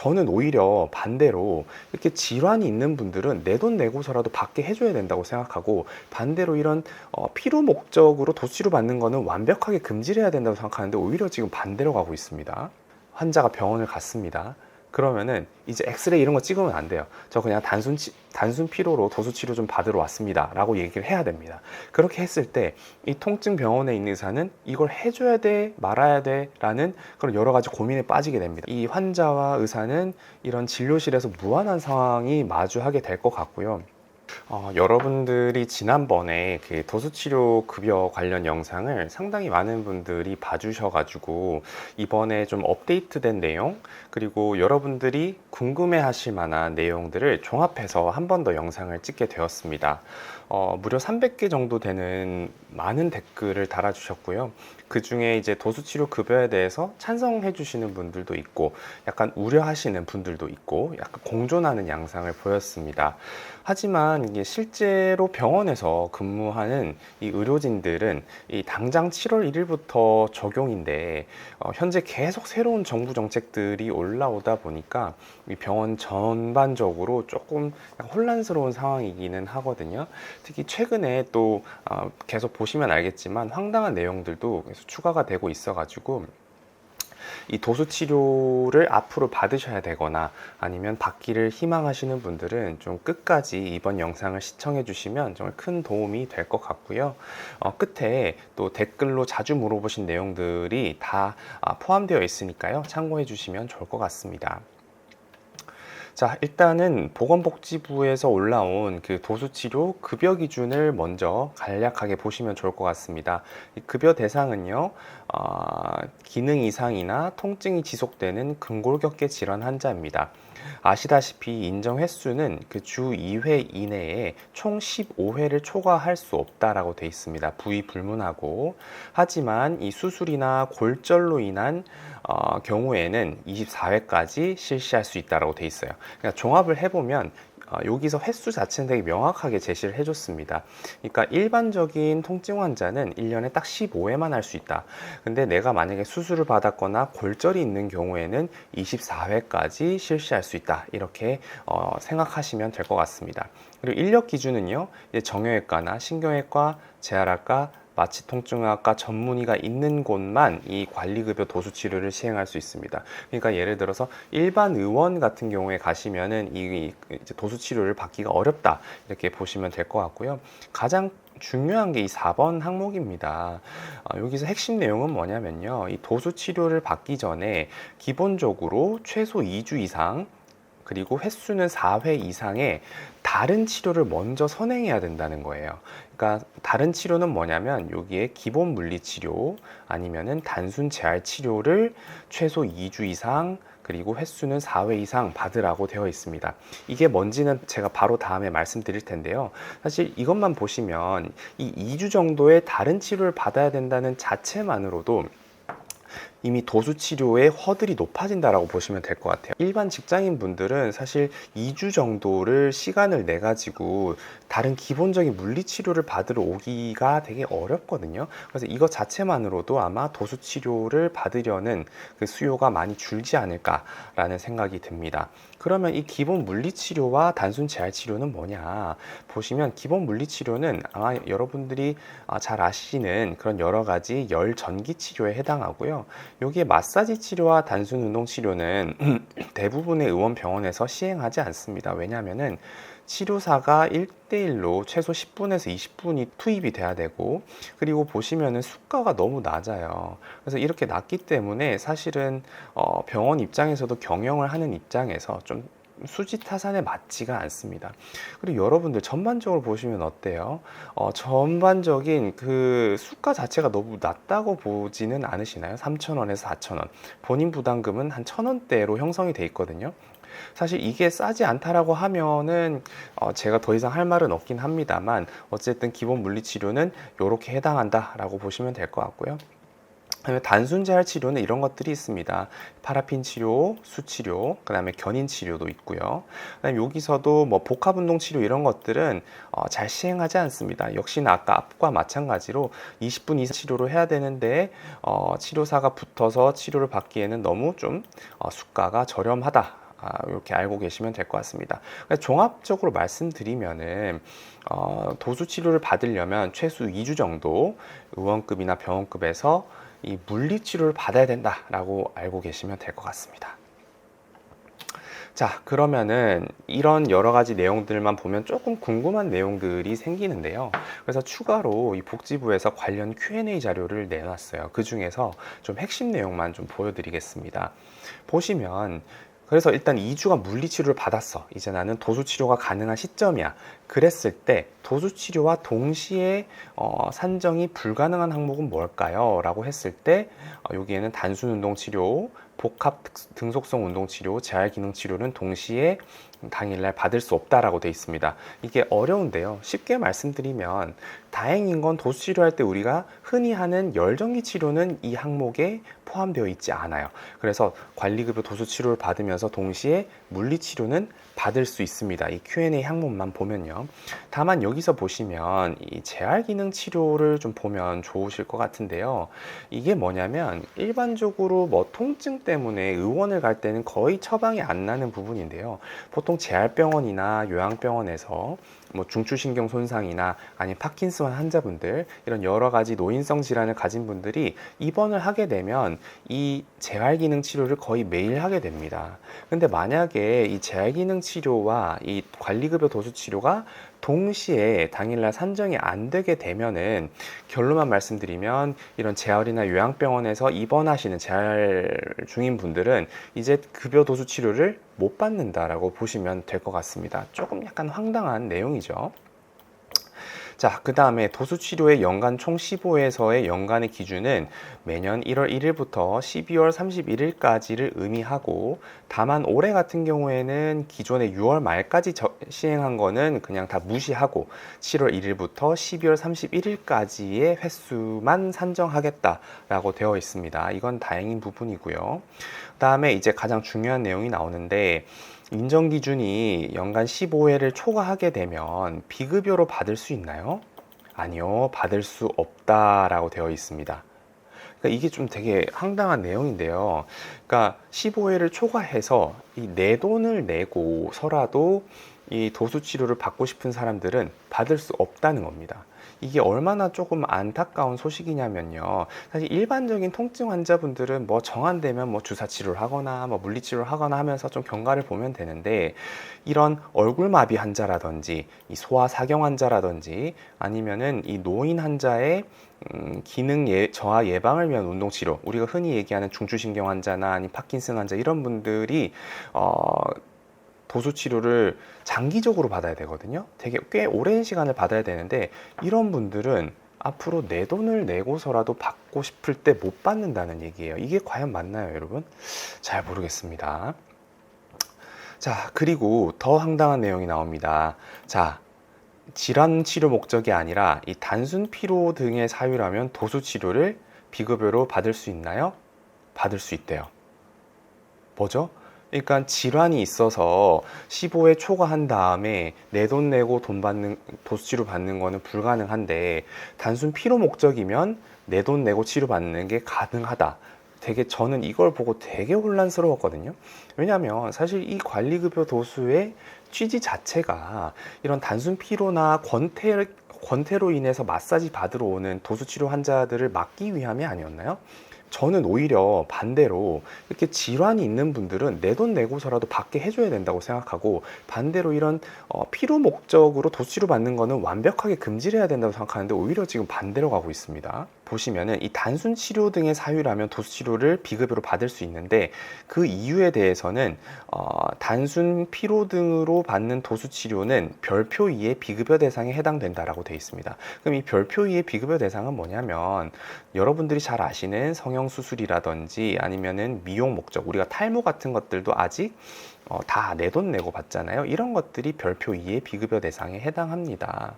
저는 오히려 반대로 이렇게 질환이 있는 분들은 내 돈 내고서라도 받게 해줘야 된다고 생각하고, 반대로 이런 필요 목적으로 도수치료 받는 거는 완벽하게 금지를 해야 된다고 생각하는데, 오히려 지금 반대로 가고 있습니다. 환자가 병원을 갔습니다. 그러면은 이제 엑스레이 이런 거 찍으면 안 돼요. 저 그냥 단순 피로로 도수치료 좀 받으러 왔습니다 라고 얘기를 해야 됩니다. 그렇게 했을 때 이 통증 병원에 있는 의사는 이걸 해줘야 돼 말아야 돼 라는 그런 여러 가지 고민에 빠지게 됩니다. 이 환자와 의사는 이런 진료실에서 무한한 상황이 마주하게 될 것 같고요. 여러분들이 지난번에 그 도수치료 급여 관련 영상을 상당히 많은 분들이 봐주셔가지고, 이번에 좀 업데이트된 내용, 그리고 여러분들이 궁금해 하실 만한 내용들을 종합해서 한 번 더 영상을 찍게 되었습니다. 무려 300개 정도 되는 많은 댓글을 달아주셨고요. 그 중에 이제 도수치료 급여에 대해서 찬성해 주시는 분들도 있고, 약간 우려하시는 분들도 있고, 약간 공존하는 양상을 보였습니다. 하지만 이게 실제로 병원에서 근무하는 이 의료진들은 이 당장 7월 1일부터 적용인데, 현재 계속 새로운 정부 정책들이 올라오다 보니까 이 병원 전반적으로 조금 혼란스러운 상황이기는 하거든요. 특히 최근에 또 계속 보시면 알겠지만 황당한 내용들도 계속 추가가 되고 있어가지고, 이 도수 치료를 앞으로 받으셔야 되거나 아니면 받기를 희망하시는 분들은 좀 끝까지 이번 영상을 시청해 주시면 정말 큰 도움이 될 것 같고요. 끝에 또 댓글로 자주 물어보신 내용들이 다 포함되어 있으니까요. 참고해 주시면 좋을 것 같습니다. 자, 일단은 보건복지부에서 올라온 그 도수치료 급여 기준을 먼저 간략하게 보시면 좋을 것 같습니다. 이 급여 대상은요, 기능 이상이나 통증이 지속되는 근골격계 질환 환자입니다. 아시다시피 인정 횟수는 그 주 2회 이내에 총 15회를 초과할 수 없다라고 되어 있습니다. 부위 불문하고. 하지만 이 수술이나 골절로 인한 경우에는 24회까지 실시할 수 있다라고 되어 있어요. 그러니까 종합을 해보면 여기서 횟수 자체는 되게 명확하게 제시를 해줬습니다. 그러니까 일반적인 통증 환자는 1년에 딱 15회만 할 수 있다. 근데 내가 만약에 수술을 받았거나 골절이 있는 경우에는 24회까지 실시할 수 있다. 이렇게 생각하시면 될 것 같습니다. 그리고 인력 기준은요, 이제 정형외과나 신경외과, 재활학과, 마취통증학과 전문의가 있는 곳만 이 관리급여 도수치료를 시행할 수 있습니다. 그러니까 예를 들어서 일반 의원 같은 경우에 가시면은 이 도수치료를 받기가 어렵다, 이렇게 보시면 될 것 같고요. 가장 중요한 게 이 4번 항목입니다. 여기서 핵심 내용은 뭐냐면요, 이 도수치료를 받기 전에 기본적으로 최소 2주 이상, 그리고 횟수는 4회 이상의 다른 치료를 먼저 선행해야 된다는 거예요. 그러니까 다른 치료는 뭐냐면 여기에 기본 물리치료 아니면은 단순 재활 치료를 최소 2주 이상, 그리고 횟수는 4회 이상 받으라고 되어 있습니다. 이게 뭔지는 제가 바로 다음에 말씀드릴 텐데요. 사실 이것만 보시면 이 2주 정도의 다른 치료를 받아야 된다는 자체만으로도 이미 도수치료의 허들이 높아진다라고 보시면 될 것 같아요. 일반 직장인 분들은 사실 2주 정도를 시간을 내 가지고 다른 기본적인 물리치료를 받으러 오기가 되게 어렵거든요. 그래서 이것 자체만으로도 아마 도수치료를 받으려는 그 수요가 많이 줄지 않을까라는 생각이 듭니다. 그러면 이 기본 물리치료와 단순 재활치료는 뭐냐 보시면, 기본 물리치료는 아마 여러분들이 잘 아시는 그런 여러 가지 열 전기 치료에 해당하고요. 여기에 마사지 치료와 단순 운동 치료는 대부분의 의원 병원에서 시행하지 않습니다. 왜냐하면은 치료사가 1대1로 최소 10분에서 20분이 투입이 돼야 되고, 그리고 보시면은 수가가 너무 낮아요. 그래서 이렇게 낮기 때문에 사실은 병원 입장에서도 경영을 하는 입장에서 좀 수지타산에 맞지가 않습니다. 그리고 여러분들 전반적으로 보시면 어때요? 전반적인 그 수가 자체가 너무 낮다고 보지는 않으시나요? 3,000원에서 4,000원. 본인 부담금은 한 1,000원대로 형성이 돼 있거든요. 사실 이게 싸지 않다라고 하면은 제가 더 이상 할 말은 없긴 합니다만, 어쨌든 기본 물리치료는 이렇게 해당한다라고 보시면 될 것 같고요. 단순 재활 치료는 이런 것들이 있습니다. 파라핀 치료, 수치료, 그 다음에 견인 치료도 있고요. 그다음에 여기서도 뭐 복합 운동 치료 이런 것들은 잘 시행하지 않습니다. 역시나 아까 앞과 마찬가지로 20분 이상 치료를 해야 되는데 치료사가 붙어서 치료를 받기에는 너무 좀 수가가 저렴하다. 이렇게 알고 계시면 될 것 같습니다. 그러니까 종합적으로 말씀드리면은 도수 치료를 받으려면 최소 2주 정도 의원급이나 병원급에서 이 물리 치료를 받아야 된다라고 알고 계시면 될 것 같습니다. 자, 그러면은 이런 여러 가지 내용들만 보면 조금 궁금한 내용들이 생기는데요. 그래서 추가로 이 복지부에서 관련 Q&A 자료를 내놨어요. 그 중에서 좀 핵심 내용만 좀 보여드리겠습니다. 보시면 그래서 일단 2주간 물리치료를 받았어. 이제 나는 도수치료가 가능한 시점이야. 그랬을 때 도수치료와 동시에 산정이 불가능한 항목은 뭘까요? 라고 했을 때 여기에는 단순 운동치료, 복합 등속성 운동치료, 재활기능치료는 동시에 당일날 받을 수 없다라고 되어 있습니다. 이게 어려운데요. 쉽게 말씀드리면 다행인 건 도수치료할 때 우리가 흔히 하는 열전기 치료는 이 항목에 포함되어 있지 않아요. 그래서 관리급여 도수치료를 받으면서 동시에 물리치료는 받을 수 있습니다. 이 Q&A 항목만 보면요. 다만 여기서 보시면 이 재활기능 치료를 좀 보면 좋으실 것 같은데요. 이게 뭐냐면 일반적으로 뭐 통증 때문에 의원을 갈 때는 거의 처방이 안 나는 부분인데요. 보통 재활병원이나 요양병원에서 뭐 중추신경 손상이나 아니면 파킨슨 환자분들 이런 여러 가지 노인성 질환을 가진 분들이 입원을 하게 되면 이 재활기능 치료를 거의 매일 하게 됩니다. 근데 만약에 이 재활기능 치료와 이 관리급여 도수 치료가 동시에 당일날 산정이 안 되게 되면은 결론만 말씀드리면 이런 재활이나 요양병원에서 입원하시는 재활 중인 분들은 이제 급여 도수 치료를 못 받는다라고 보시면 될 것 같습니다. 조금 약간 황당한 내용이죠. 자, 그 다음에 도수치료의 연간 총 15회에서의 연간의 기준은 매년 1월 1일부터 12월 31일까지를 의미하고, 다만 올해 같은 경우에는 기존의 6월 말까지 시행한 거는 그냥 다 무시하고 7월 1일부터 12월 31일까지의 횟수만 산정하겠다라고 되어 있습니다. 이건 다행인 부분이고요. 그 다음에 이제 가장 중요한 내용이 나오는데, 인정 기준이 연간 15회를 초과하게 되면 비급여로 받을 수 있나요? 아니요, 받을 수 없다라고 되어 있습니다. 그러니까 이게 좀 되게 황당한 내용인데요. 그러니까 15회를 초과해서 이 내 돈을 내고서라도 이 도수 치료를 받고 싶은 사람들은 받을 수 없다는 겁니다. 이게 얼마나 조금 안타까운 소식이냐면요. 사실 일반적인 통증 환자분들은 뭐 정한되면 뭐 주사 치료를 하거나 뭐 물리 치료를 하거나 하면서 좀 경과를 보면 되는데, 이런 얼굴마비 환자라든지 이 소아사경 환자라든지 아니면은 이 노인 환자의 기능 저하 예방을 위한 운동 치료, 우리가 흔히 얘기하는 중추신경 환자나 아니 파킨슨 환자 이런 분들이 도수 치료를 장기적으로 받아야 되거든요. 되게 꽤 오랜 시간을 받아야 되는데, 이런 분들은 앞으로 내 돈을 내고서라도 받고 싶을 때 못 받는다는 얘기예요. 이게 과연 맞나요, 여러분? 잘 모르겠습니다. 자, 그리고 더 황당한 내용이 나옵니다. 자, 질환 치료 목적이 아니라 이 단순 피로 등의 사유라면 도수 치료를 비급여로 받을 수 있나요? 받을 수 있대요. 뭐죠? 그러니까 질환이 있어서 15회 초과한 다음에 내 돈 내고 돈 받는 도수치료 받는 거는 불가능한데, 단순 피로 목적이면 내 돈 내고 치료 받는 게 가능하다. 되게 저는 이걸 보고 되게 혼란스러웠거든요. 왜냐하면 사실 이 관리급여 도수의 취지 자체가 이런 단순 피로나 권태로 인해서 마사지 받으러 오는 도수치료 환자들을 막기 위함이 아니었나요? 저는 오히려 반대로 이렇게 질환이 있는 분들은 내 돈 내고서라도 받게 해줘야 된다고 생각하고, 반대로 이런 피로 목적으로 도수치료 받는 거는 완벽하게 금지를 해야 된다고 생각하는데, 오히려 지금 반대로 가고 있습니다. 보시면은 이 단순 치료 등의 사유라면 도수치료를 비급여로 받을 수 있는데, 그 이유에 대해서는 단순 피로 등으로 받는 도수치료는 별표 2의 비급여 대상에 해당된다라고 되어 있습니다. 그럼 이 별표 2의 비급여 대상은 뭐냐면, 여러분들이 잘 아시는 성형수술이라든지 아니면은 미용 목적, 우리가 탈모 같은 것들도 아직 다 내 돈 내고 받잖아요. 이런 것들이 별표 2의 비급여 대상에 해당합니다.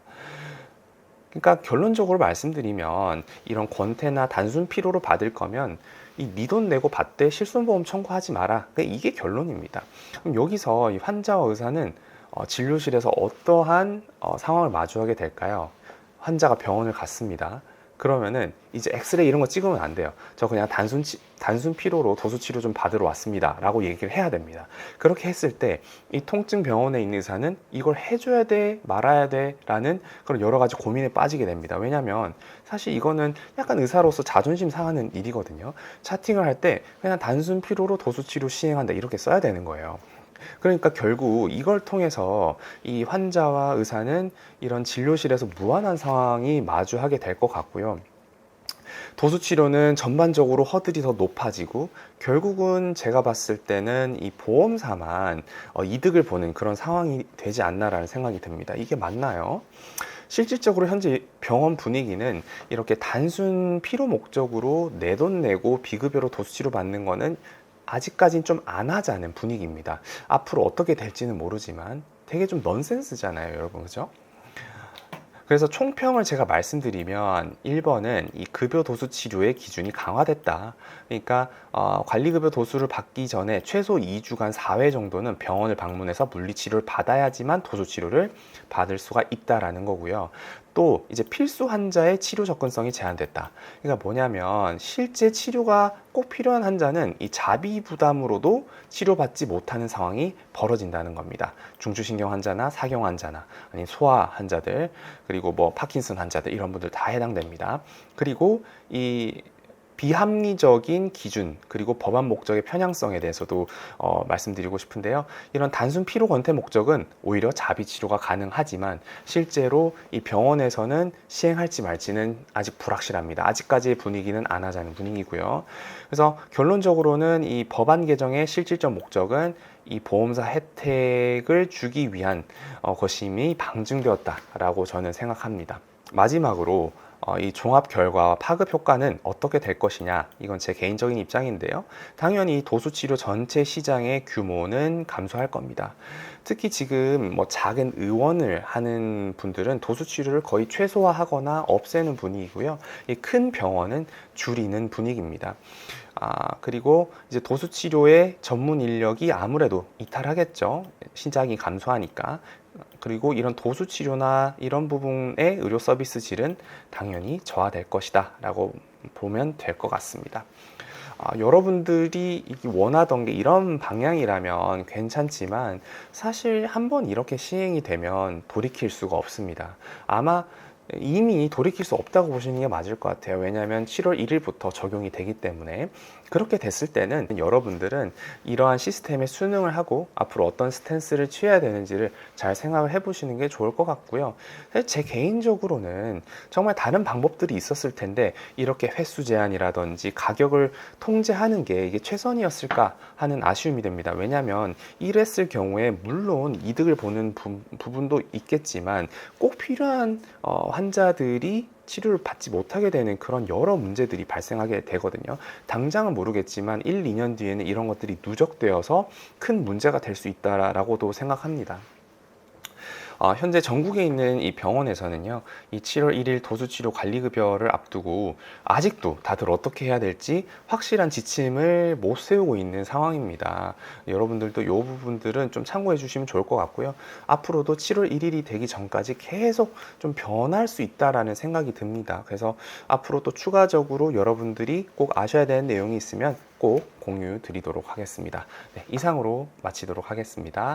그러니까 결론적으로 말씀드리면, 이런 권태나 단순 피로로 받을 거면 이 네 돈 내고 받되 실손보험 청구하지 마라. 그러니까 이게 결론입니다. 그럼 여기서 이 환자와 의사는 진료실에서 어떠한 상황을 마주하게 될까요? 환자가 병원을 갔습니다. 그러면은 이제 엑스레이 이런 거 찍으면 안 돼요. 저 그냥 단순 피로로 도수 치료 좀 받으러 왔습니다 라고 얘기를 해야 됩니다. 그렇게 했을 때 이 통증 병원에 있는 의사는 이걸 해줘야 돼 말아야 돼 라는 그런 여러 가지 고민에 빠지게 됩니다. 왜냐면 사실 이거는 약간 의사로서 자존심 상하는 일이거든요. 차팅을 할 때 그냥 단순 피로로 도수 치료 시행한다 이렇게 써야 되는 거예요. 그러니까 결국 이걸 통해서 이 환자와 의사는 이런 진료실에서 무한한 상황이 마주하게 될 것 같고요. 도수 치료는 전반적으로 허들이 더 높아지고 결국은 제가 봤을 때는 이 보험사만 이득을 보는 그런 상황이 되지 않나라는 생각이 듭니다. 이게 맞나요? 실질적으로 현재 병원 분위기는 이렇게 단순 피로 목적으로 내 돈 내고 비급여로 도수 치료 받는 거는 아직까진 좀 안 하자는 분위기입니다. 앞으로 어떻게 될지는 모르지만 되게 좀 넌센스잖아요, 여러분. 그죠? 그래서 총평을 제가 말씀드리면 1번은 이 급여 도수 치료의 기준이 강화됐다. 그러니까 관리급여 도수를 받기 전에 최소 2주간 4회 정도는 병원을 방문해서 물리치료를 받아야지만 도수 치료를 받을 수가 있다라는 거고요. 또 이제 필수 환자의 치료 접근성이 제한됐다. 그러니까 뭐냐면 실제 치료가 꼭 필요한 환자는 이 자비 부담으로도 치료받지 못하는 상황이 벌어진다는 겁니다. 중추신경 환자나 사경 환자나 아니 소아 환자들 그리고 뭐 파킨슨 환자들 이런 분들 다 해당됩니다. 그리고 이 비합리적인 기준 그리고 법안 목적의 편향성에 대해서도 말씀드리고 싶은데요. 이런 단순 피로 권태 목적은 오히려 자비 치료가 가능하지만 실제로 이 병원에서는 시행할지 말지는 아직 불확실합니다. 아직까지의 분위기는 안 하자는 분위기고요. 그래서 결론적으로는 이 법안 개정의 실질적 목적은 이 보험사 혜택을 주기 위한 것임이 방증되었다라고 저는 생각합니다. 마지막으로 이 종합 결과와 파급 효과는 어떻게 될 것이냐, 이건 제 개인적인 입장인데요. 당연히 도수치료 전체 시장의 규모는 감소할 겁니다. 특히 지금 뭐 작은 의원을 하는 분들은 도수치료를 거의 최소화하거나 없애는 분위기고요. 이 큰 병원은 줄이는 분위기입니다. 그리고 이제 도수치료의 전문 인력이 아무래도 이탈하겠죠. 시장이 감소하니까. 그리고 이런 도수치료나 이런 부분의 의료 서비스 질은 당연히 저하될 것이다 라고 보면 될 것 같습니다. 여러분들이 원하던 게 이런 방향이라면 괜찮지만 사실 한번 이렇게 시행이 되면 돌이킬 수가 없습니다. 아마 이미 돌이킬 수 없다고 보시는 게 맞을 것 같아요. 왜냐하면 7월 1일부터 적용이 되기 때문에. 그렇게 됐을 때는 여러분들은 이러한 시스템에 순응을 하고 앞으로 어떤 스탠스를 취해야 되는지를 잘 생각을 해보시는 게 좋을 것 같고요. 제 개인적으로는 정말 다른 방법들이 있었을 텐데 이렇게 횟수 제한이라든지 가격을 통제하는 게 이게 최선이었을까 하는 아쉬움이 됩니다. 왜냐하면 이랬을 경우에 물론 이득을 보는 부분도 있겠지만 꼭 필요한 환자들이 치료를 받지 못하게 되는 그런 여러 문제들이 발생하게 되거든요. 당장은 모르겠지만 1, 2년 뒤에는 이런 것들이 누적되어서 큰 문제가 될 수 있다라고도 생각합니다. 현재 전국에 있는 이 병원에서는요, 이 7월 1일 도수치료 관리급여를 앞두고 아직도 다들 어떻게 해야 될지 확실한 지침을 못 세우고 있는 상황입니다. 여러분들도 이 부분들은 좀 참고해 주시면 좋을 것 같고요. 앞으로도 7월 1일이 되기 전까지 계속 좀 변할 수 있다라는 생각이 듭니다. 그래서 앞으로 또 추가적으로 여러분들이 꼭 아셔야 되는 내용이 있으면 꼭 공유 드리도록 하겠습니다. 네, 이상으로 마치도록 하겠습니다.